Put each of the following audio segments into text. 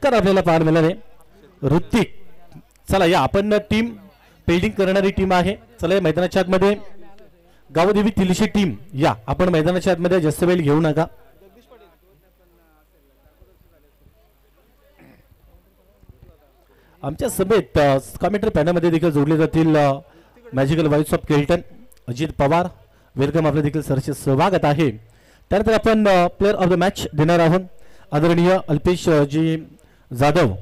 पुरस्कार आपल्याला पाहायला मिळाले. ऋतिक, चला या आपण टीम फिल्डिंग करणारी टीम आहे. चला या मैदानाच्या आतमध्ये गावदेवी तिलशी टीम या आपण मैदानाच्या आतमध्ये जास्त वेळ घेऊ नका. आमच्या समेत कमेंट्री पॅनलमध्ये देखील जोडले जातील मॅजिकल वाईट्स ऑफ केल्टन अजित पवार. वेलकम, आपलं देखील सरचे स्वागत आहे. त्यानंतर आपण प्लेअर ऑफ द मॅच देणार आहोत आदरणीय अल्पेश जी जाधव,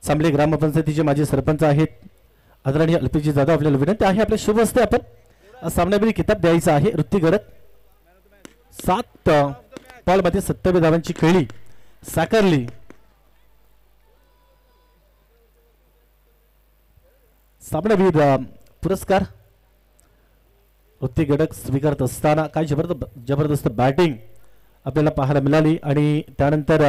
सांबले ग्रामपंचायतीचे माजी सरपंच आहेत. आदरणीय अल्पेश जी जाधव, आपल्याला विनंती आहे आपल्या शुभ हस्ते आपण सामन्यामध्ये किताब द्यायचा आहे. ऋतिक गडत 7 बॉलमध्ये 27 धावांची खेळी साकारली. सामनावीर पुरस्कार ऋतिक गडक स्वीकारत असताना काय जबरदस्त बॅटिंग आपल्याला पाहायला मिळाली. आणि त्यानंतर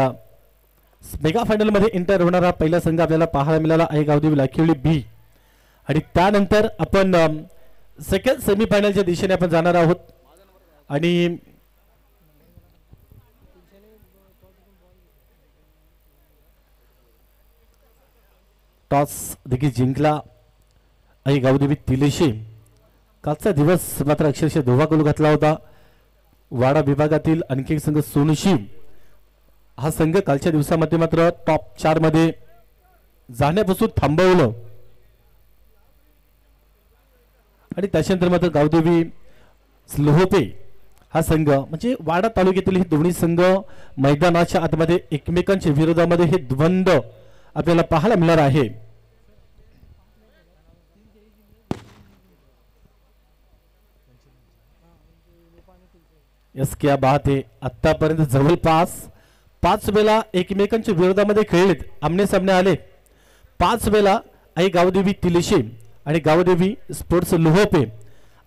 मेगा फायनल मध्ये एंटर होणारा पहिला संघ आपल्याला पाहायला मिळाला आहे गावदेवी लाखिवली बी. आणि त्यानंतर आपण सेकंड सेमीफायनलच्या दिशेने आपण जाणार आहोत. आणि टॉस देखील जिंकला आई गावदेवी तिलेशी. कालचा दिवस मात्र अक्षरशः धोवाकुल घातला होता. वाडा विभागातील आणखी एक संघ सोनशी, हा संघ कालच्या दिवसामध्ये मात्र टॉप 4 मध्ये जाण्यापासून थांबवलं. आणि त्याच्यानंतर मात्र गावदेवी लोहोपे हा संघ, म्हणजे वाडा तालुक्यातील हे दोन्ही संघ मैदानाच्या आतमध्ये एकमेकांच्या विरोधामध्ये हे द्वंद्व आपल्याला पाहायला मिळणार आहे. यस, क्या बात आहे. आतापर्यंत जवळपास 5 वेळा एकमेकांच्या विरोधामध्ये खेळलेत, आमने सामने आले. 5 वेळा आई गावदेवी तिलेशी आणि गावदेवी स्पोर्ट्स लोहोपे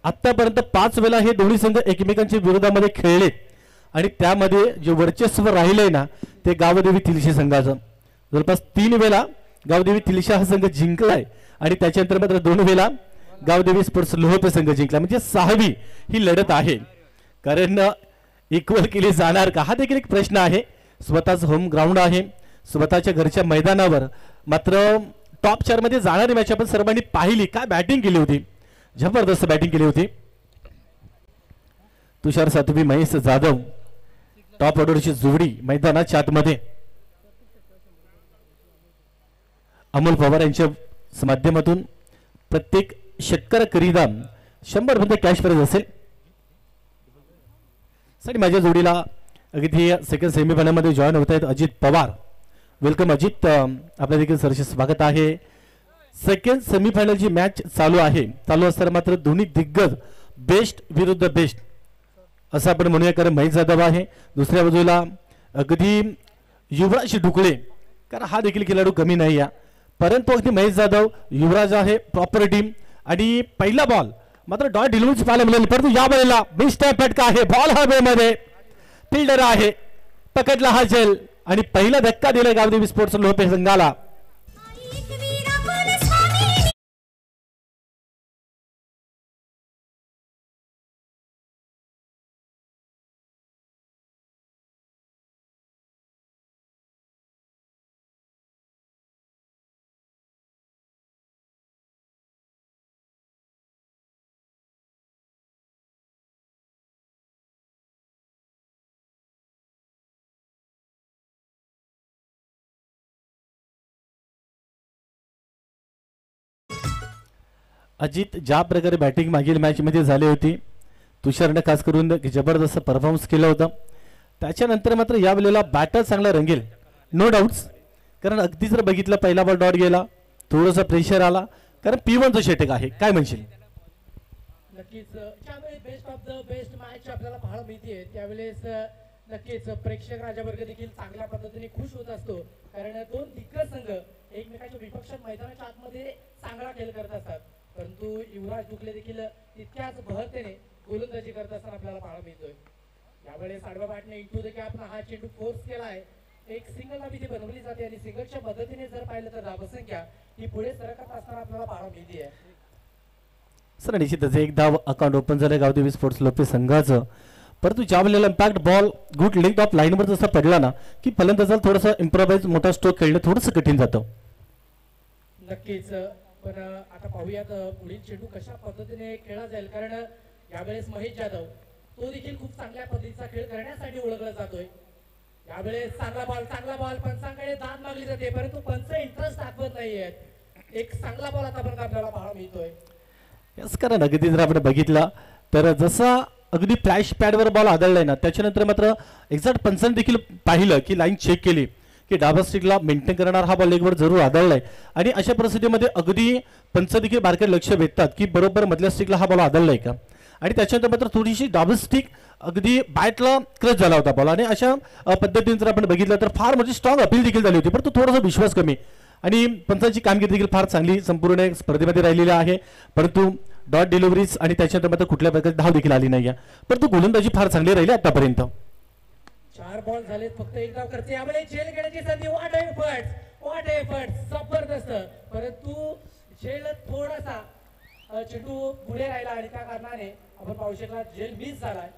आतापर्यंत 5 वेळा हे दोन्ही संघ एकमेकांच्या विरोधामध्ये खेळलेत. आणि त्यामध्ये जे वर्चस्व राहिलंय ना ते गावदेवी तिलेशी संघाचं. जवळपास 3 वेळा गावदेवी तिलेशी हा संघ जिंकलाय आणि त्याच्यानंतर मात्र 2 वेळा गावदेवी स्पोर्ट्स लोहोपे संघ जिंकला. म्हणजे 6वी ही लढत आहे. कारण इक्वल केली जाणार का हा देखील एक प्रश्न आहे. स्वतःच होम ग्राउंड आहे, स्वतःच्या घरच्या मैदानावर मात्र टॉप 4 मध्ये जाणारी मॅच आपण सर्वांनी पाहिली. काय बॅटिंग केली होती, जबरदस्त बॅटिंग केली होती. तुषार सातवी, महेश जाधव टॉप ऑर्डरची जोडी मैदानाच्या आतमध्ये. अमोल पवार यांच्या माध्यमातून प्रत्येक शेतकऱ्याकरिता 100 मध्ये कॅश प्राइज असेल. साठी माझ्या जोडीला अगदी सेकंड सेमीफायनल मध्ये जॉईन होत आहेत अजित पवार. वेलकम अजित, आपल्या देखील सरचे स्वागत आहे. सेकंड सेमीफायनलची मॅच चालू आहे. चालू असताना मात्र दोन्ही दिग्गज बेस्ट विरुद्ध बेस्ट असं आपण म्हणूया. कारण महेश जाधव आहे, दुसऱ्या बाजूला अगदी युवराज ढुकळे, कारण हा देखील खेळाडू कमी नाही या. परंतु अगदी महेश जाधव, युवराज आहे, प्रॉपर टीम. आणि पहिला बॉल मात्र डॉट डिलिव्हरी पाहायला मिळेल. परंतु या वेळेला बेस्ट फटका आहे, बॉल हवेमध्ये, फिल्डर आहे, पकडला हा झेल आणि पहिला धक्का दिला गावदेवी स्पोर्ट्स लोहोपे संघाला. अजित, ज्या प्रकारे बॅटिंग मागील मॅच मध्ये झाली होती, तुषारने खास करून जबरदस्त परफॉर्मन्स केला होता. त्याच्यानंतर मात्र या वेळेला बॅटर चांगला रंगेल, नो डाऊट्स. कारण अगदी जर बघितलं पहिला बॉल डॉट गेला, थोडंसं प्रेशर आला, कारण P1चं षटक आहे. काय म्हणशील? नक्कीच ज्यावेळी best of the best match आपल्याला पाहायला मिळते त्यावेळेस नक्कीच प्रेक्षक राजावर्ग देखील चांगल्या पद्धतीने खुश होत असतो. कारण 2 दिग्गज संघ एकमेकांच्या विपक्षात मैदानाच्या आतमध्ये चांगला खेळ करत असतात. परंतु युवराज ढुकले देखील तितक्याच बहरतेने गोलंदाजी करत असताना आपल्याला पाहायला मिळतोय. यावेळेस आडव्या बॅटने इंटू द कॅप हा चेंडू फोर्स केलाय. एक सिंगल लावी ती बनवली जाते आणि सिंगलच्या मदतीने जर पाहिलं तर धावसंख्या ही पुढे सरकत असताना आपल्याला पाहायला मिळते. सर निश्चितच एक धाव अकाउंट ओपन झालं गावदेवी स्पोर्ट्स लोहोपे संघाचं. परंतु ज्या वेळेला impact ball good length of लाईनवर जसा पडला ना की फलंदाजाला थोडंसं इम्प्रोवाइज मोठा स्ट्रोक खेळणं थोडंसं कठीण जातं. नक्कीच. पण आता पाहूयात पुढील चेंडू कशा पद्धतीने खेळला जाईल, कारण यावेळेस महेश जाधव तो देखील खूप चांगल्या पद्धतीचा खेळ करण्यासाठी ओळखला जातोय. यावेळेस चांगला बॉल पंचांकडे दाद मागली जाते, परंतु पंच इंटरेस्ट दाखवत नाहीयेत. एक चांगला बॉल आतापर्यंत आपल्याला पाहायला मिळतोय. यस, कारण अगदी जर आपण बघितला तर जसा अगदी फ्लॅश पॅडवर बॉल आदळलाय ना त्याच्यानंतर मात्र एक्झॅक्ट पंचांनी देखील पाहिलं की लाईन चेक केली की डाबा स्टिकला मेंटेन करणार हा बॉल लेगवर जरूर आदळलाय आणि अशा परिस्थितीमध्ये अगदी पंच देखील बारकाईने लक्ष वेधतात की बरोबर मधल्या स्टिकला हा बॉल आदळलाय का, आणि त्याच्यानंतर मात्र थोडीशी डाबल स्टिक अगदी बॅटला क्रच झाला होता बॉल, आणि अशा पद्धतीने जर आपण बघितलं तर फार म्हणजे स्ट्रॉंग अपील देखील झाली होती, परंतु थोडासा विश्वास कमी आणि पंचांची कामगिरी देखील फार चांगली संपूर्ण स्पर्धेमध्ये राहिलेली आहे. परंतु डॉट डिलिव्हरीज आणि त्याच्यानंतर मात्र कुठल्या प्रकारची धाव देखील आली नाही, परंतु गोलंदाजी फार चांगली राहिली आतापर्यंत. 4 बॉल झालेत, फक्त एक धाव करते. यावेळी झेल घेण्याची संधी. व्हॉट एफर्ट्स जबरदस्त, परंतु झेल थोडासा चेंडू पुढे राहिला आणि त्या कारणाने आपण पाहू शकला झेल मिस झालाय.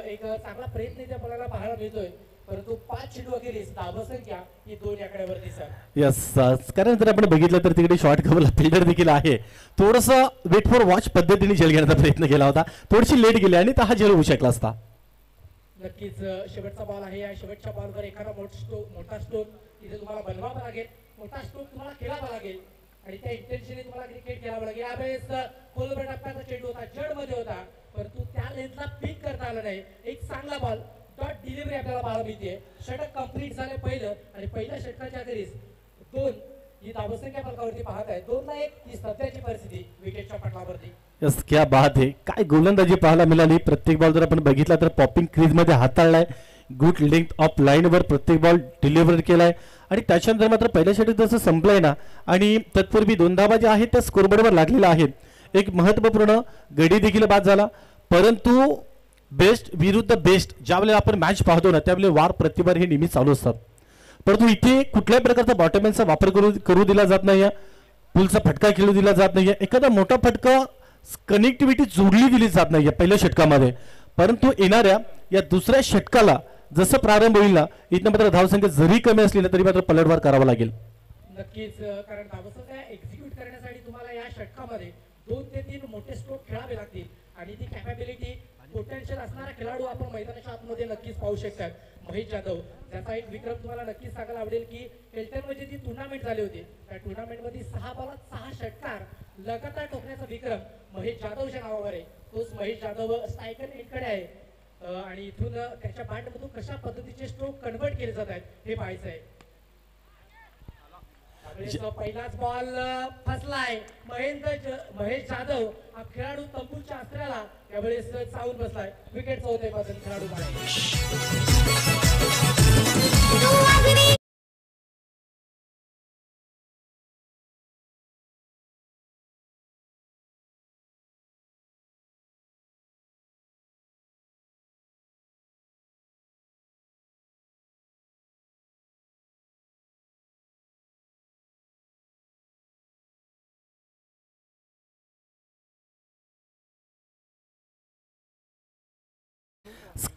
एक चांगला प्रयत्न त्या बॉलाला पाहायला मिळतोय, परंतु 5 चेंडू अखेरीस धावसंख्या ही 2 आकड्यावर दिसत. यस, कारण जर आपण बघितलं तर तिकडे शॉर्ट कव्हरला फिल्डर देखील आहे, थोडंसं वेट फॉर वॉच पद्धतीने झेल घेण्याचा प्रयत्न केला होता, थोडीशी लेट गेली आणि हा झेल होऊ शकला असता. नक्कीच शेवटचा बॉल आहे. या शेवटच्या बॉलवर एखादा मोठा स्ट्रोक इथे तुम्हाला बनवावा लागेल, मोठा स्ट्रोक तुम्हाला खेळावा लागेल आणि त्या इंटेन्शनने तुम्हाला क्रिकेट खेळावं लागेल. यावेळेस खोलवर टप्प्याचा चेंडू होता, जड मध्ये होता, परंतु त्या लेन्थला पिक करता आलं नाही. एक चांगला बॉल डॉट डिलिव्हरी आपल्याला पाहायला मिळते. षटक कंप्लीट झाले पहिलं, आणि पहिल्या षटकाच्या अखेरीस 2 ही धावसंख्या फलकावरती पाहत आहे. 2-1 ही सध्याची परिस्थिती विकेटच्या पटलावरती. यस, क्या बात आहे, काय गोलंदाजी पाहायला मिळाली. प्रत्येक बॉल जर आपण बघितला तर पॉपिंग क्रीज मध्ये हाताळलाय, गुड लेंथ ऑफ लाईनवर प्रत्येक बॉल डिलिव्हर केलाय, आणि त्याच्यानंतर मात्र पहिल्या षटक जसं संपलंय ना आणि तत्पूर्वी 2 धावा ज्या आहेत त्या स्कोरबोर्डवर लागलेल्या आहेत. एक महत्त्वपूर्ण गडी देखील बाद झाला, परंतु बेस्ट विरुद्ध बेस्ट ज्यावेळेला आपण मॅच पाहतो ना त्यावेळेला वार प्रतिवार हे नेहमी चालू असतात, परंतु इथे कुठल्याही प्रकारचा बॉटमॅनचा वापर करू दिला जात नाही, पुलचा फटका खेळू दिला जात नाहीये, एखादा मोठा फटका कनेक्टिव्हिटी जोडली दिली जात नाहीये पहिल्या षटकामध्ये, परंतु येणाऱ्या या दुसऱ्या षटकाला जसं प्रारंभ होईल ना इथं मात्र धावसंख्या जरी कमी असली ना तरी मात्र पलटवार करावा लागेल. नक्कीच, कारण धावसंख्या एक्झिक्यूट करण्यासाठी तुम्हाला या षटकामध्ये 2 ते 3 मोठे स्ट्रोक खेळावे लागतील, आणि ती कॅपॅबिलिटी पोटेन्शियल असणारा खेळाडू आपण मैदानाच्या आतमध्ये नक्कीच पाहू शकतात. महेश जाधव त्याचा एक विक्रम तुम्हाला नक्कीच सांगायला आवडेल की एल्टन मध्ये जी टुर्नामेंट झाली होती त्या टुर्नामेंटमध्ये 6 बॉलात 6 षटकार लगातार ठोकण्याचा विक्रम महेश जाधवच्या नावावर आहे. तोच महेश जाधव स्ट्रायकर एंडकडे आहे, आणि इथून त्याच्या बॅटमधून कशा पद्धतीचे स्ट्रोक कन्वर्ट केले जात आहेत हे पाहायचं आहे. पहिलाच बॉल फसलाय. महेश जाधव हा खेळाडू तंबूच्या अस्त्राला यावेळेस चावून बसलाय. विकेट होते पासून खेळाडू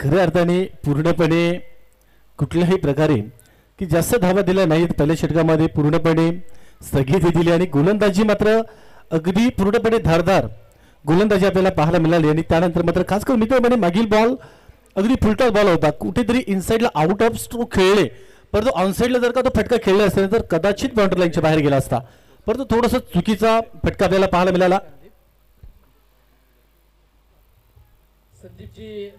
खऱ्या अर्थाने पूर्णपणे कुठल्याही प्रकारे की जास्त धावा दिल्या नाहीत पहिल्या षटकामध्ये, पूर्णपणे स्थगिती दिली आणि गोलंदाजी मात्र अगदी पूर्णपणे धारदार गोलंदाजी आपल्याला पाहायला मिळाली. आणि त्यानंतर मात्र खास करून मित्रांनो मागील बॉल अगदी फुलटॉस बॉल होता, कुठेतरी इनसाइडला आउट ऑफ स्ट्रोक खेळले, परंतु ऑनसाइडला जर का तो फटका खेळला असता तर कदाचित बाउंड्री लाईनच्या बाहेर गेला असता, परंतु थोडासा चुकीचा फटका आपल्याला पाहायला मिळाला. संदीपजी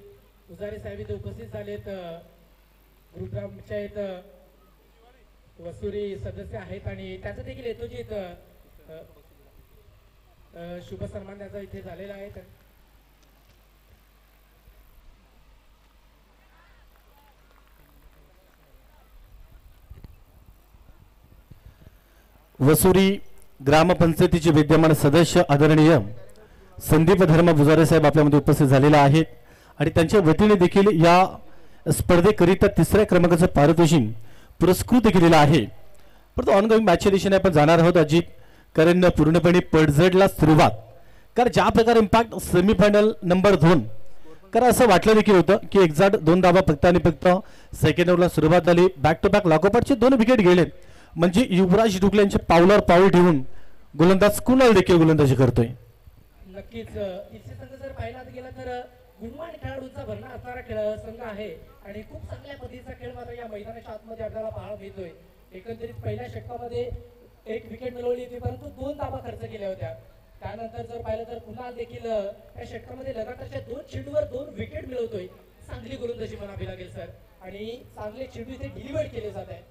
पुजारी साहेब इथे उपस्थित झालेत, गुरुग्रामच्या इथं वसुरी सदस्य आहेत, आणि त्याचं देखील येतो जी इथं शुभ सन्मान त्याचा इथे झालेला आहे. वसुरी ग्रामपंचायतीचे विद्यमान सदस्य आदरणीय संदीप धर्म पुजारी साहेब आपल्यामध्ये उपस्थित झालेले आहेत, आणि त्यांच्या वतीने देखील या स्पर्धेकरिता 3ऱ्या क्रमांकाचं पारितोषिक पुरस्कृत केलेलं आहे. परंतु ऑनगोईंग मॅचच्या दिशेने आपण जाणार आहोत अजित, कारण पूर्णपणे पडझडला सुरुवात, कारण ज्या प्रकारे इम्पॅक्ट सेमीफायनल नंबर 2 कारण असं वाटलं देखील होतं की एक्झॅक्ट 2 धावा फक्त आणि फक्त सेकंड ओव्हरला सुरुवात झाली. बॅक टू बॅक लागोपाठचे 2 विकेट गेले. म्हणजे युवराज डुगले यांच्या पावलावर पाऊल ठेवून गोलंदाज कुणाल देखील गोलंदाजी करतोय. नक्कीच इथे संघ जर पाहिला गेला तर गुणवान खेळाडूंचा भरणा असणारा खेळ संघ आहे आणि खूप चांगल्या पद्धतीचा खेळ मात्र या मैदानाच्या आतमध्ये आपल्याला पाहायला मिळतोय. एकंदरीत पहिल्या षटकामध्ये 1 विकेट मिळवली होती परंतु 2 धावा खर्च केल्या होत्या. त्यानंतर जर पाहिलं तर कुणाल देखील या षटकामध्ये लगातारच्या 2 चेंडूवर 2 विकेट मिळवतोय. चांगली गोलंदाजी म्हणावी लागेल सर आणि चांगले चेंडू इथे डिलिव्हर केले जात आहे.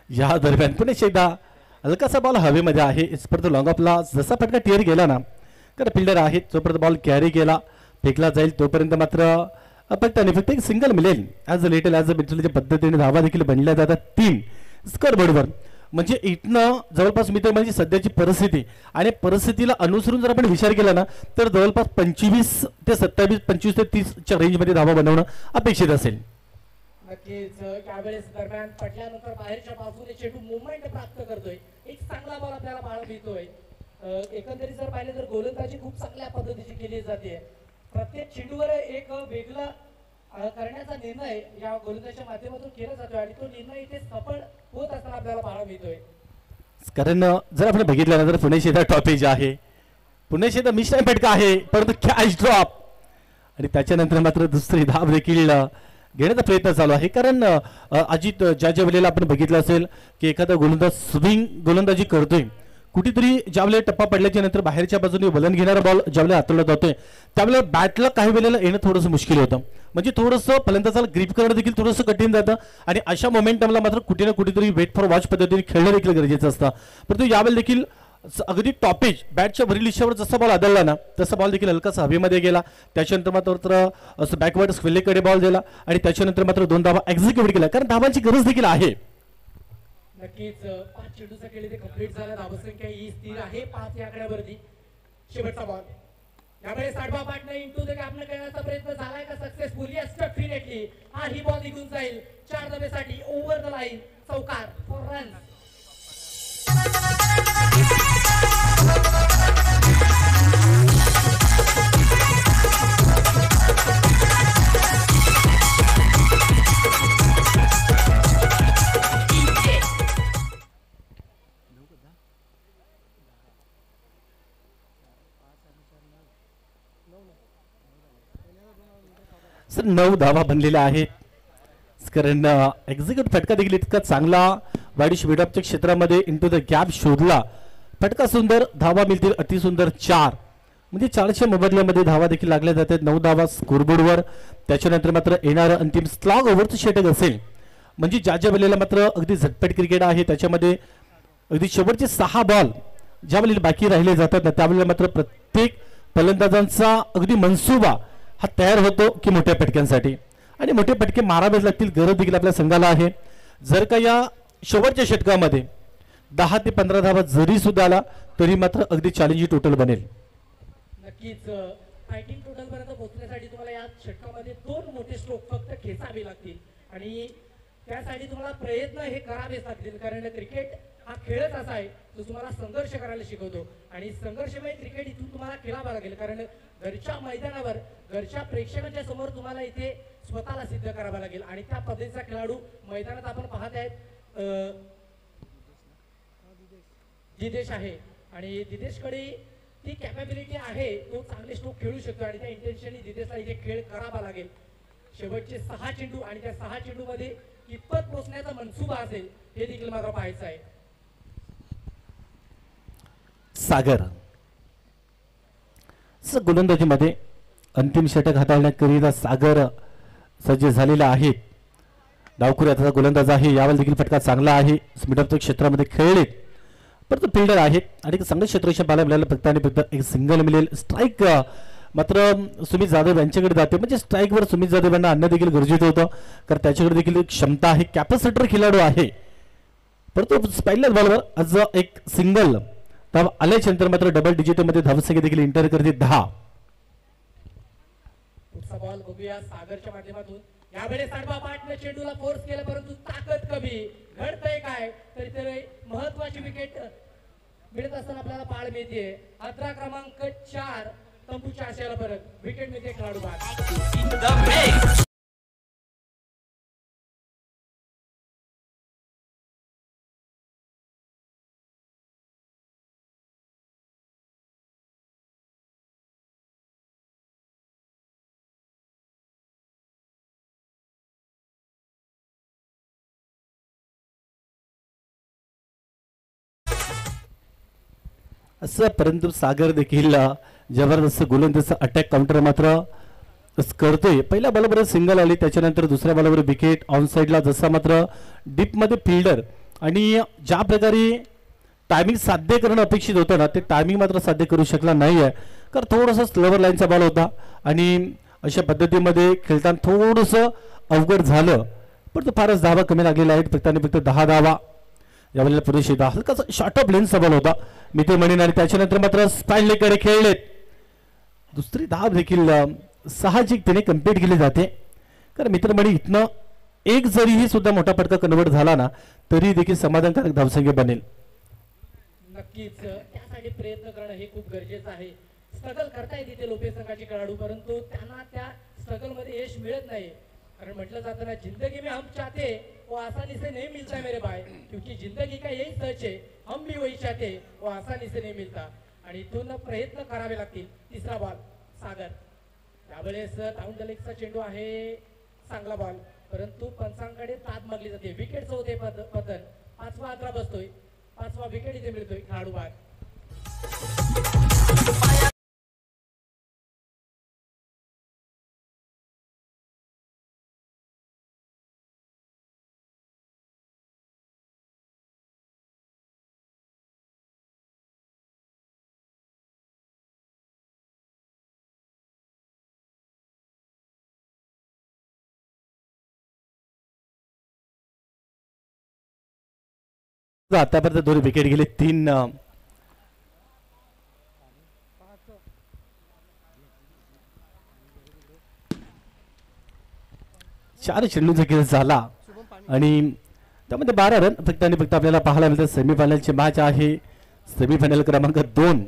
या दरम्यान पुन्हा एकदा हलकासा बॉल हवेमध्ये आहे. स्पर्धा लॉंग ऑफला जसा फटका टिअर गेला ना तर फिल्डर आहे जोपर्यंत बॉल कॅरी केला फेकला जाईल तोपर्यंत मात्र फक्त आणि फक्त एक सिंगल मिळेल. As a little as a बिटलच्या पद्धतीने धावा देखील बनल्या जातात 3 स्कोर बोर्डवर. म्हणजे इथनं जवळपास मित्र म्हणजे सध्याची परिस्थिती आणि परिस्थितीला अनुसरून जर आपण विचार केला ना तर जवळपास 25 ते 27 25 ते 30च्या रेंजमध्ये धावा बनवणं अपेक्षित असेल. नक्कीच यावेळेस दरम्यान पडल्यानंतर बाहेरच्या बाजूने चेंडू मुवमेंट प्राप्त करतोय. एक चांगला बॉल आपल्याला पाहायला मिळतोय. एकंदरीत जर पाहिलं तर गोलंदाजी खूप चांगल्या पद्धतीची केली जाते. प्रत्येक चेंडूवर एक वेगळा करण्याचा निर्णय या गोलंदाजीच्या माध्यमातून केला जातोय आणि तो निर्णय इथे सफळ होत असताना आपल्याला पाहायला मिळतोय. कारण जर आपण बघितलं ना तर पुणे शेता टॉपेज आहे. पुणे शेता मिश्र फटका आहे परंतु कॅच ड्रॉप आणि त्याच्यानंतर मात्र दुसरी धाव देखील घेण्याचा प्रयत्न चालू आहे. कारण अजित ज्या वेळेला आपण बघितलं असेल की एखादा गोलंदाज स्विंग गोलंदाजी करतोय कुठेतरी ज्यावेळेला टप्पा पडल्याच्या नंतर बाहेरच्या बाजूने वलन घेणारा बॉल ज्यावेळेला हाताळला जातोय त्यावेळेला बॅटला काही वेळेला येणं थोडंसं मुश्किल होतं. म्हणजे थोडंसं फलंदाजाला ग्रिप करणं देखील थोडंसं कठीण जातं आणि अशा मोमेंटमला मात्र कुठे ना कुठेतरी वेट फॉर वॉच पद्धतीने खेळणं देखील गरजेचं असतं. परंतु यावेळेला देखील अगदी टॉपेज बॅटच्या वरील दिशेवर जसा बॉल आदळला ना तसा बॉल देखील हलकासा हवेमध्ये गेला. त्याच्यानंतर मात्र असं बॅकवर्ड स्क्वेलेकडे बॉल दिला आणि त्याच्यानंतर मात्र 2 धावा एक्झिक्यूट केला कारण धावांची गरज देखील आहे. नक्कीच 5 चेंडूचा खेळ इथे कंप्लीट झाला. धावसंख्या ही स्थिर आहे 5 या आकड्यावरती. शेवटचा बॉल यावेळेस 8 पाटणं इंटू द गॅपनं खेळण्याचा प्रयत्न झालाय का सक्सेसफुल? Yes definitely. हा ही बॉल निघून जाईल 4 धावेसाठी ओव्हर द लाईन चौकार फॉर रन. सर 9 धावा बनलेल्या आहेत. कारण एक्झिक्यूट फटका देखील इतका चांगला वाईड मिडऑफच्या क्षेत्रामध्ये इंटू द गॅप शोधला. फटका सुंदर धावा मिळतील अतिसुंदर 4 म्हणजे 4च्या मोबदल्यामध्ये धावा देखील लागल्या जातात. 9 धावा स्कोरबोर्डवर. त्याच्यानंतर मात्र येणारं अंतिम स्लॉग ओव्हरचं षटक असेल म्हणजे ज्या वेळेला मात्र अगदी झटपट क्रिकेट आहे त्याच्यामध्ये अगदी शेवटचे 6 बॉल ज्या वेळेला बाकी राहिले जातात ना त्यावेळेला मात्र प्रत्येक फलंदाजांचा अगदी मनसुबा हा तयार होतो की मोठ्या फटक्यांसाठी आणि मोठे फटके मारावेच लागतील. गरज देखील आपल्या संघाला आहे. जर का या शेवटच्या षटकामध्ये 10 ते 15 धावा जरी सुद्धा आला तरी मात्र अगदी चॅलेंजिंग टोटल बनेल. नक्कीच फायटिंग टोटल पर्यंत पोहोचण्यासाठी तुम्हाला या षटकामध्ये 2 मोठे स्ट्रोक फक्त खेचावे लागतील आणि त्यासाठी तुम्हाला प्रयत्न हे करावेच लागतील. कारण क्रिकेट हा खेळच असा आहे जो तुम्हाला संघर्ष करायला शिकवतो आणि संघर्षमय क्रिकेट इथून तुम्हाला खेळावं लागेल. कारण घरच्या मैदानावर घरच्या प्रेक्षकांच्या समोर तुम्हाला इथे स्वतःला सिद्ध करावं लागेल आणि त्या पद्धतीचा खेळाडू मैदानात आपण पाहत आहेत जिदेश आहे आणि जिदेशकडे ती कॅपॅबिलिटी आहे. तो चांगले स्ट्रोक खेळू शकतो आणि त्या इंटेन्शननी जिदेशला इथे खेळ करावा लागेल. शेवटचे 6 चेंडू आणि त्या 6 चेंडू मध्ये कितपत पोहोचण्याचा मनसुबा असेल हे देखील मला पाहायचं आहे. सागर गोलंदाजीमध्ये अंतिम षटक हाताळण्याकरिता सागर सज्ज झालेला आहे. डावखुरी आता गोलंदाज आहे. यावेळी देखील फटका चांगला आहे. मिडऑफच्या क्षेत्रामध्ये खेळलेत परंतु फिल्डर आहेत आणि चांगल्या क्षेत्राच्या पाला मिळालं फक्त आणि फक्त एक सिंगल मिळेल. स्ट्राईक मात्र सुमित जाधव यांच्याकडे जाते म्हणजे स्ट्राईकवर सुमित जाधव यांना आणणं देखील गरजेचं होतं कारण त्याच्याकडे देखील एक क्षमता आहे. कॅपॅसिटर खेळाडू आहे परंतु पहिल्याच बॉलवर आज एक सिंगल धाव आल्याच्या नंतर मात्र डबल डिजिटमध्ये धावसंख्या देखील इंटर करते 10. पुढचा बॉल बघूया सागरच्या माध्यमातून. यावेळेस आडवा पाटने चेंडूला फोर्स केला परंतु ताकद कमी. घडतंय काय तरी ते महत्वाची विकेट मिळत असताना आपल्याला पाळ मिळते. आद्रा क्रमांक 4 तंबूच्या आशयाला परत विकेट मिळते खेळाडू बाद. असं परंतु सागर देखील जबरदस्त गोलंदाजीचा अटॅक काउंटर मात्र करतोय. पहिल्या बॉलवर सिंगल आली, त्याच्यानंतर दुसऱ्या बॉलवर विकेट ऑन साइडला. जसा मात्र डीप मध्ये फिल्डर आणि ज्या प्रकारे टायमिंग साध्य करणं अपेक्षित होतं ना, ते टायमिंग मात्र साध्य करू शकला नाही आहे. कारण थोडासा स्लोवर लाईनचा बॉल होता आणि अशा पद्धतीमध्ये खेळताना थोडंसं अवघड झालं. पण तो फारच धावा कमी लागलेला आहे, फक्त आणि फक्त 10 धावा यावेळेला पुरेशी. हलकासा शॉर्ट ऑफ लेन्सचा बॉल होता मी ते म्हणेन. आणि त्याच्यानंतर मात्र स्पाइन लेगकडे खेळलेत. दुसरी धाव देखील साहजिकतेने कम्प्लीट केली जाते. कारण मित्रमंडळी इथनं एक जरीही सुद्धा मोठा फटका कन्वर्ट झाला ना, तरी देखील समाधानकारक धावसंख्या बनेल. नक्कीच त्यासाठी प्रयत्न करणं हे खूप गरजेचं आहे. स्ट्रगल करतायत इथे लोपे संघाचे खेळाडू, परंतु त्यांना त्या स्ट्रगल मध्ये यश मिळत नाही. कारण म्हटलं जातं ना, जिंदगी में हम चाहते वो आसानी से नहीं मिलता है मेरे भाई, क्योंकि जिंदगी का यही सच है, हम भी वही चाहते वो आसानी से नहीं मिलता. आणि इथून प्रयत्न करावे लागतील. तिसरा बॉल सागर, त्यावेळेस डाऊन द लेगचा चेंडू आहे, चांगला बॉल, परंतु पंचांकडे ताद मागली जाते. विकेटचं होते पतन, 5वा आकडा बसतोय, 5वा विकेट इथे मिळतोय खेळाडू बाद. आतापर्यंत 2 विकेट गेले, 3 4 चेंडूंचा खेळ झाला आणि त्यामध्ये 12 रन फक्त आणि फक्त आपल्याला पाहायला मिळतं. सेमीफायनलची मॅच आहे, सेमीफायनल क्रमांक 2.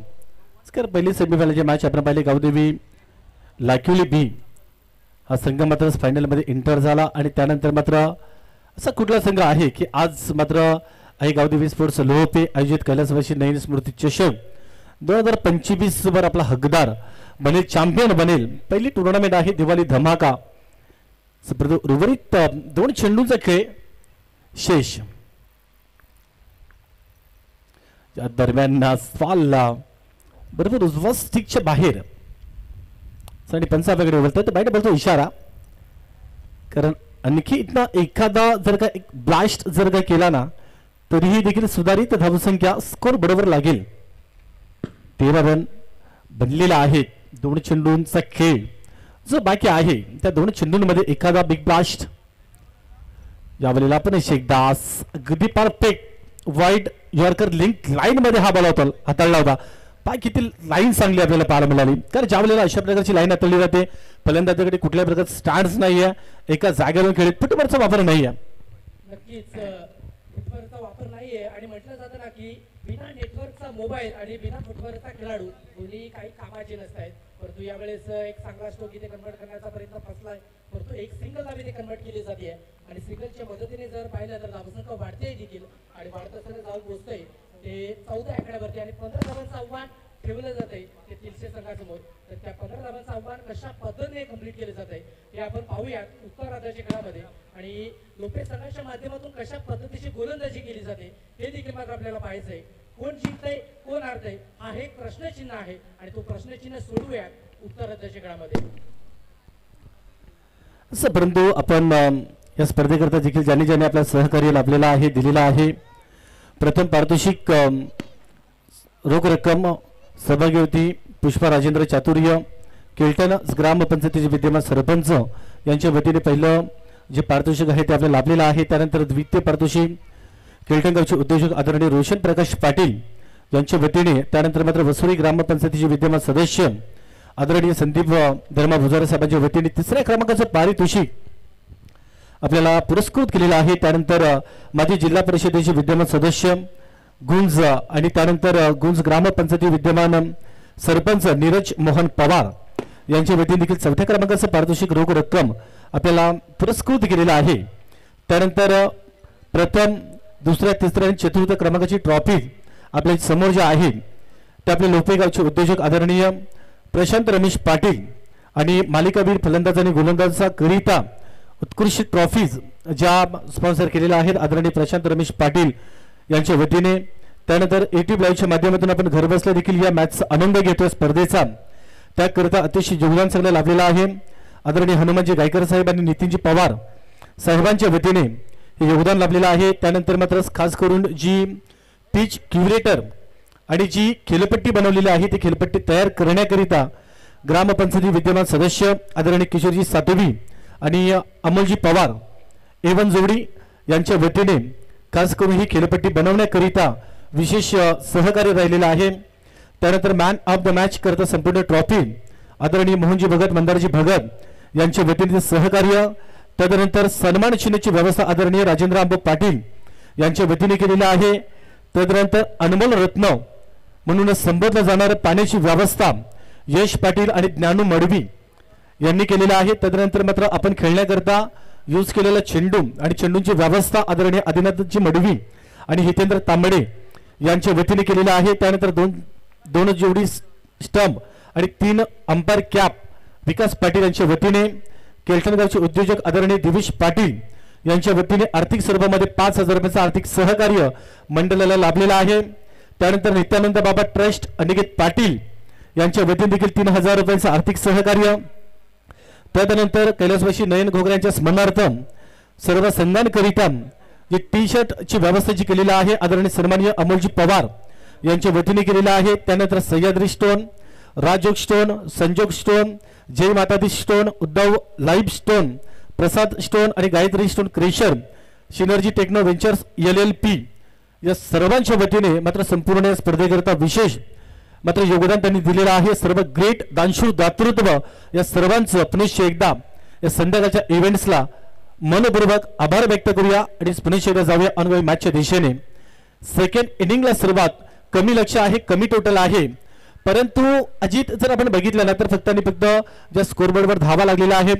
पहिली सेमीफायनलची मॅच आपण पाहिली, गावदेवी लाक्युली बी हा संघ मात्र फायनलमध्ये एंटर झाला. आणि त्यानंतर मात्र असा कुठला संघ आहे की आज मात्र आई गावदेवी स्पोर्ट्स लोहपे आयोजित कैलासवासी नयन स्मृती चषक 2025 वर आपला हकदार बनेल, चॅम्पियन बनेल. पहिली टुर्नामेंट आहे, दिवाळी धमाका. उर्वरित 2 चेंडूंचा खेळ शेष. या दरम्यान फॉलला बरोबर उजवा स्टिकच्या बाहेर आणि पंचाकडे बोलतात तर बाहेर बोलतो इशारा. कारण आणखी इथला एखादा जर का एक ब्लास्ट जर का केला ना, तरीही देखील सुधारित धावसंख्या स्कोर बरोबर लागेल. 13 रन बनलेला आहे. 2 चेंडूंचा खेळ जो बाकी आहे, त्या 2 चेंडूंमध्ये एखादा बिग ब्लास्ट. यावेळेला आपण शेखदास अगदी perfect wide yorker link line मध्ये हा बॉल हाताळला होता. पाय किती लाईन चांगली आपल्याला पाहायला मिळाली. कारण ज्या वेळेला अशा प्रकारची लाईन हाताळली जाते, फलंदाजाकडे कुठल्याही प्रकारचे स्टँड्स नाहीये, एका जागेवरून खेळत फुटबॉलचा वापर नाहीये. नक्कीच फुटबॉलचा वापर नाहीये. आणि म्हटलं जातं ना की बिना नेटवर्कचा मोबाईल आणि बिना फुटबॉलचा खेळाडू दोन्ही काही कामाचे नसतात. परंतु यावेळेस एक चांगला स्ट्रोक इथे कन्वर्ट करण्याचा प्रयत्न फसलाय, परंतु एक सिंगल धाव इथे कन्वर्ट केली जाते. आणि सिंगलच्या मदतीने जर पाहिलं तर धावसंख्या वाढते देखील, आणि वाढत असताना जाऊन पोहोचतंय ते 14 आकड्यावरती. आणि 15 धावांचं आव्हान ठेवलं जात आहे ते तिलशे संघासमोर. तर त्या 15 धावांचं आव्हान कशा पद्धतीने कम्प्लीट केलं जात आहे हे आपण पाहूयात उत्तर राज्याच्या खेळामध्ये. आणि लोपे संघाच्या माध्यमातून कशा पद्धतीची गोलंदाजी केली जाते हे देखील मात्र आपल्याला पाहायचं आहे. कोण जिंकतंय कोण हारतंय हा एक प्रश्नचिन्ह आहे, आणि तो प्रश्नचिन्ह सोडूयात उत्तर राज्याच्या खेळामध्ये. असं परंतु आपण या स्पर्धेकरता देखील ज्यांनी आपल्या सहकार्य लाभलेलं आहे, दिलेलं आहे. प्रथम पारितोषिक रोख रक्कम सहभागी होती पुष्पा राजेंद्र चातुर्य, केल्टन ग्रामपंचायतीचे विद्यमान सरपंच यांच्या वतीने पहिलं जे पारितोषिक आहे ते आपल्याला लाभलेलं आहे. त्यानंतर द्वितीय पारितोषिक केल्टन गावचे उद्योजक आदरणीय रोशन प्रकाश पाटील यांच्या वतीने. त्यानंतर मात्र वसुरी ग्रामपंचायतीचे विद्यमान सदस्य आदरणीय संदीप धर्मा भुजारे साहेबांच्या वतीने तिसऱ्या क्रमांकाचं पारितोषिक आपल्याला पुरस्कृत केलेलं आहे. त्यानंतर माजी जिल्हा परिषदेचे विद्यमान सदस्य गुंज आणि त्यानंतर गुंज ग्रामपंचायती विद्यमान सरपंच नीरज मोहन पवार यांच्या वतीने देखील चौथ्या क्रमांकाचं पारितोषिक रोख रक्कम आपल्याला पुरस्कृत केलेला आहे. त्यानंतर प्रथम, दुसऱ्या, तिसऱ्या आणि चतुर्थ क्रमांकाची ट्रॉफी आपल्या समोर जे आहे ते आपले लोपेगावचे उद्योजक आदरणीय प्रशांत रमेश पाटील आणि मालिकावीर फलंदाज आणि गोलंदाजाचा करिता उत्कृष्ट ट्रॉफीज ज्या स्पॉन्सर केलेल्या आहेत आदरणीय प्रशांत रमेश पाटील यांच्या वतीने. त्यानंतर एटीव्ही लाईव्हच्या माध्यमातून आपण घरबसल्या देखील या मॅचचा आनंद घेतोय स्पर्धेचा. त्याकरिता अतिशय योगदान सगळं लाभलेलं आहे. आदरणीय हनुमानजी गायकर साहेब आणि नितीनजी पवार साहेबांच्या वतीने हे योगदान लाभलेलं आहे. त्यानंतर मात्र खास करून जी पिच क्युरेटर आणि जी खेळपट्टी बनवलेली आहे ती खेळपट्टी तयार करण्याकरिता ग्रामपंचायती विद्यमान सदस्य आदरणीय किशोरजी सातवी आणि अमोलजी पवार एवन जोडी यांच्या वतीने खास करून ही खेळपट्टी बनवण्याकरिता विशेष सहकार्य राहिलेलं आहे. त्यानंतर मॅन ऑफ द मॅच करता संपूर्ण ट्रॉफी आदरणीय मोहनजी भगत, मंदारजी भगत यांच्या वतीने सहकार्य. तदनंतर सन्मान चिन्हाची व्यवस्था आदरणीय राजेंद्र आंबो पाटील यांच्या वतीने केलेली आहे. तदनंतर अनमोल रत्न म्हणून संबोधलं जाणारं पाण्याची व्यवस्था यश पाटील आणि ज्ञानू मडवी यांनी केलेलं आहे. तदनंतर मात्र आपण खेळण्याकरता यूज केलेला चेंडू आणि चेंडूंची व्यवस्था आदरणीय आदिनाथजी मडवी आणि हितेंद्र तांबडे यांच्या वतीने केलेलं आहे. त्यानंतर दोन जोडी स्टंप आणि 3 अंपायर कॅप विकास पाटील यांच्या वतीने. केळटणगावचे उद्योजक आदरणीय दिवेश पाटील यांच्या वतीने आर्थिक स्वरूपामध्ये 5,000 रुपयाचं आर्थिक सहकार्य मंडळाला लाभलेलं आहे. त्यानंतर नित्यानंद बाबा ट्रस्ट अनिकेत पाटील यांच्या वतीने देखील 3,000 रुपयांचं आर्थिक सहकार्य. त्यानंतर कैलासवासी नयन घोगरे यांच्या स्मरणार्थ सर्व संघांकरिता जी टी शर्टची व्यवस्था जी केलेली आहे आदरणीय सन्माननीय अमोलजी पवार यांच्या वतीने केलेला आहे. त्यानंतर Sahyadri stone, Rajyog stone, Sanjog stone, Jai Matadi stone, Uddhav live stone, Prasad stone आणि Gayatri stone crusher, synergy techno ventures LLP या सर्वांच्या वतीने मात्र संपूर्ण या स्पर्धेकरिता विशेष मात्र योगदान त्यांनी दिलेलं आहे. सर्व ग्रेट दानशूर दातृत्व या सर्वांचं पुनश्च एकदा या संध्याकाळच्या इव्हेंट्सला मनपूर्वक आभार व्यक्त करूया आणि पुनश्च एकदा जाऊया अनुभवी मॅचच्या दिशेने. सेकंड इनिंगला सर्वात कमी लक्ष आहे, कमी टोटल आहे, परंतु अजित जर आपण बघितलं ना तर फक्त आणि फक्त ज्या स्कोरबोर्डवर धावा लागलेला आहे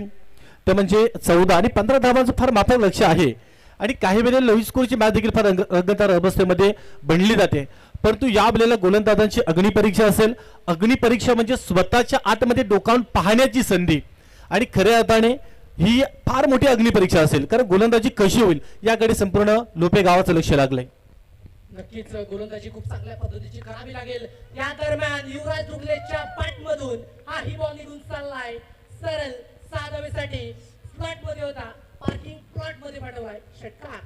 ते म्हणजे 14 आणि 15 धावांचं फार माफक लक्ष आहे. आणि काही वेळेला लवी स्कोरची मॅच देखील फार रंगतदार अवस्थेमध्ये बनली जाते. परंतु या वेळेला गोलंदाजांची अग्निपरीक्षा असेल. अग्निपरीक्षा म्हणजे स्वतःच्या आतमध्ये डोकावून पाहण्याची संधी आणि खऱ्या अर्थाने ही फार मोठी अग्निपरीक्षा असेल. कारण गोलंदाजी कशी होईल याकडे संपूर्ण लोपे गावाचं लक्ष लागलंय. नक्कीच गोलंदाजी खूप चांगल्या पद्धतीची करावी लागेल. या दरम्यान युवराज डुगलेच्या बॅटमधून हा ही बॉल निघून चाललाय सरळ साधावेसाठी स्लॉट मध्ये होता, पार्किंग प्लॉट मध्ये पाठवलाय षटकार.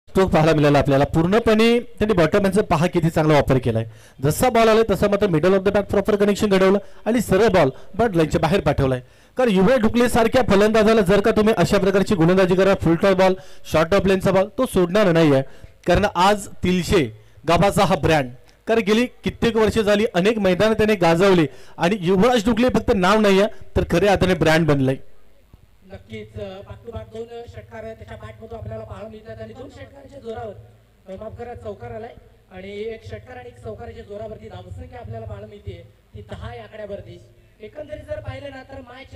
तो पाहायला मिळाला आपल्याला. पूर्णपणे त्यांनी बॉटमॅनचा पहा किती चांगला वापर केलाय. जसा बॉल आलाय तसा मात्र middle of the bat proper connection घडवलं आणि सरळ बॉल बट लाईनच्या बाहेर पाठवलाय. कारण युवराज डुगले सारख्या फलंदाजाला जर का तुम्ही अशा प्रकारची गोलंदाजी करा, full toss ball, short of लेनचा बॉल, तो सोडणार नाहीये. कारण आज तिलशे गावाचा हा ब्रँड, कारण गेली कित्येक वर्ष झाली अनेक मैदान त्याने गाजवले आणि युवराज डुगले फक्त नाव नाहीये तर खऱ्या अर्थाने ब्रँड बनलंय. नक्कीच बॅक टू बॅक 2 षटकार त्याच्या बॅटमधून आपल्याला पाहायला मिळतात आणि 2 षटकाराच्या जोरावर माफ करा चौकार आलाय आणि 1 षटकार आणि 1 चौकाराच्या जोरावरती धावसंख्या आपल्याला पाहायला मिळते ती 10 या आकड्यावरती. एकंदरीत जर पाहिलं ना तर मॅच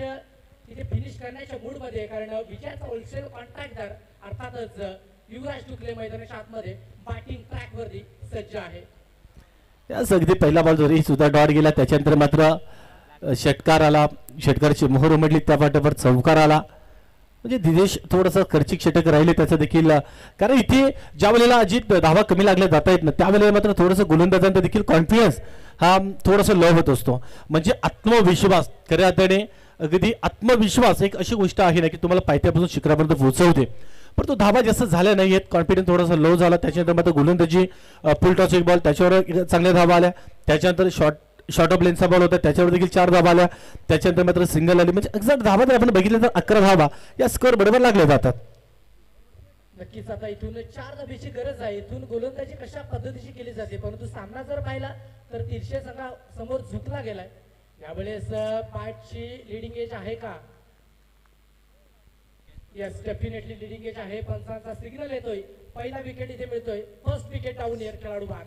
तिथे फिनिश करण्याच्या मूड मध्ये, कारण विजयाचा होलसेल कॉन्ट्रॅक्टर अर्थातच युवराज डुगले मैदानाच्या आतमध्ये बॅटिंग ट्रॅक वरती सज्ज आहे. याच अगदी पहिला बॉल जरी सुद्धा डॉट गेला त्याच्यानंतर मात्र षटकार आला, षटकारची मोहर उमटली, त्या पाठोपाठ चौकार आला. म्हणजे दिनेश थोडंसं खर्चिक षटक राहिले त्याचं देखील, कारण इथे ज्या वेळेला अजित धावा कमी लागल्या जाता येत ना त्यावेळेला मात्र थोडंसं गोलंदाजांचा देखील कॉन्फिडन्स हा थोडासा लो होत असतो. म्हणजे आत्मविश्वास, खऱ्या अर्थाने अगदी आत्मविश्वास एक अशी गोष्ट आहे ना की तुम्हाला पायथ्यापासून शिखरापर्यंत पोहोचवते. परंतु धावा जास्त झाल्या नाही आहेत, कॉन्फिडन्स थोडासा लो झाला. त्याच्यानंतर मात्र गोलंदाजी फुल टॉस एक बॉल त्याच्यावर चांगल्या धावा आल्या. त्याच्यानंतर शॉर्ट ऑफ लेनचा बॉल होता त्याच्यावर देखील 4 धावा आल्या. त्याच्यानंतर मात्र सिंगल आली. म्हणजे एक्झॅक्ट धावा जर आपण बघितलं तर 11 धावा या स्कोअर बरोबर लागल्या जातात. नक्कीच आता इथून 4 धाब्याची गरज आहे. इथून गोलंदाजी कशा पद्धतीची केली जाते, परंतु सामना जर पाहिला तर तिरशे संघा समोर झुकला गेलाय. यावेळेस पाचची लिडिंग एज आहे का? यस, डेफिनेटली लिडिंग एज आहे. पंचांचा सिग्नल येतोय, पहिला विकेट इथे मिळतोय. फर्स्ट विकेट डाऊन एअर खेळाडू बाद.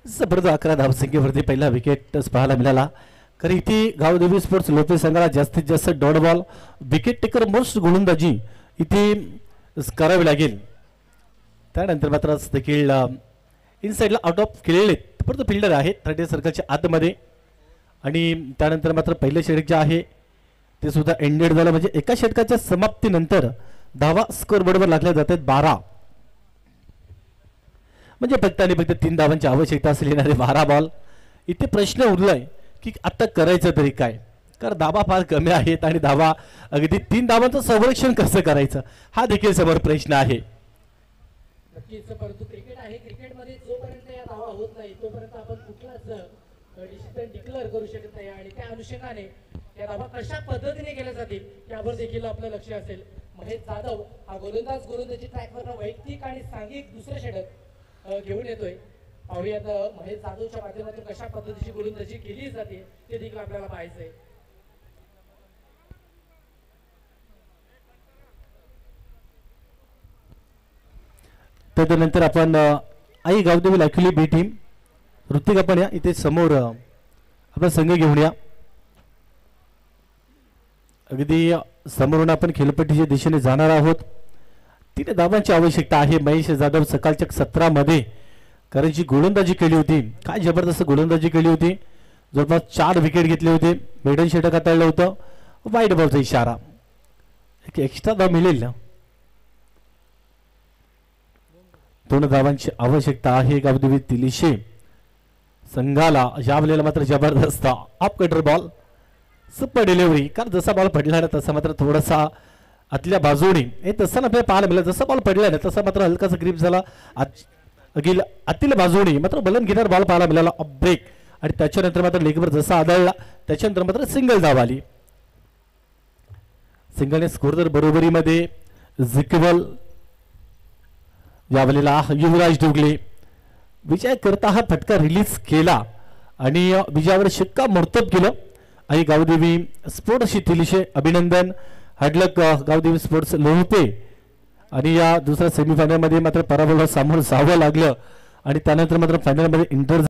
जबरदस्त 11 धावसंख्येवरती पहिला विकेट पाहायला मिळाला. कारण इथे गावदेवी स्पोर्ट्स लोपे संघाला जास्तीत जास्त dot ball wicket taker most गोलंदाजी इथे करावी लागेल. त्यानंतर मात्र देखील इनसाइडला आउट ऑफ केलेले परंतु फिल्डर आहेत 30 सर्कलच्या आतमध्ये. आणि त्यानंतर मात्र पहिले षटक जे आहे ते सुद्धा एंडेड झालं. म्हणजे एका षटकाच्या समाप्तीनंतर धावा स्कोर बोर्डवर लागल्या जातात 12. म्हणजे फक्त आणि फक्त 3 धावांची आवश्यकता असलेली 12 बॉल. इथे प्रश्न उरलाय की आता करायचं तरी काय, कारण धावा फार कमी आहेत आणि धावा अगदी 3 धावांचं संरक्षण कसं करायचं हा देखील समोर प्रश्न आहे. नक्कीच, परंतु क्रिकेट आहे. क्रिकेटमध्ये जोपर्यंत या धावा होत नाही तोपर्यंत आपण कुठलाच डिसिजन डिक्लेअर करू शकत नाही. आणि त्या अनुषंगाने या धावा कशा पद्धतीने केल्या जातील यावर देखील आपलं लक्ष असेल. महेश जाधव हा गोलंदाजी ट्रॅकवर वैयक्तिक आणि सांघिक दुसरं षटक घेऊन येतोय. पाहूयात महेश जाधवच्या माध्यमातून कशा पद्धतीची गोलंदाजी केली जाते ते देखील आपल्याला पाहायचंय. त्यानंतर आपण आई गावदेवी लाखुली बी टीम ऋतिक आपण या इथे समोर आपला संघ घेऊन या. अगदी समोरून आपण खेळपट्टीच्या दिशेने जाणार आहोत. 3 धावांची आवश्यकता आहे. महेश जाधव सकाळच्या 17 मध्ये कारण जी गोलंदाजी केली होती, काय जबरदस्त गोलंदाजी केली होती. जवळपास 4 विकेट घेतले होते. मेडन षटक हाताळलं होतं. वाईट बॉलचा इशारा, एक एक्स्ट्रा धाव मिळेल ना. 2 धावांची आवश्यकता आहे गावदेवी तिलिशे संघाला. यावेळेला मात्र जबरदस्त off cutter ball, super delivery. कारण जसा बॉल पडला ना तसा मात्र थोडासा आतल्या बाजूने तसं आपल्याला पाहायला मिळालं. जसा बॉल पडला ना तसा मात्र हलकासा ग्रीप झाला आतील बाजूने. मात्र बलन घेणार बॉल पाहायला मिळाला ऑफ ब्रेक. आणि त्याच्यानंतर मात्र लेगवर जसा आदळला त्याच्यानंतर मात्र सिंगल धाव आली. सिंगलने स्कोर तर बरोबरीमध्ये जिकवल. यावेळेला युवराज डोगले विजय करता हा फटका रिलीज केला आणि विजयावर शिक्का मोर्तब केलं. आणि गावदेवी स्पोर्ट्स तिलिशे अभिनंदन. हार्डलक गावदेवी स्पोर्ट्स लोहपे. आणि या दुसऱ्या सेमीफायनल मध्ये मात्र पराभवाला सामोरं जावं लागलं आणि त्यानंतर मात्र फायनल मध्ये इंटर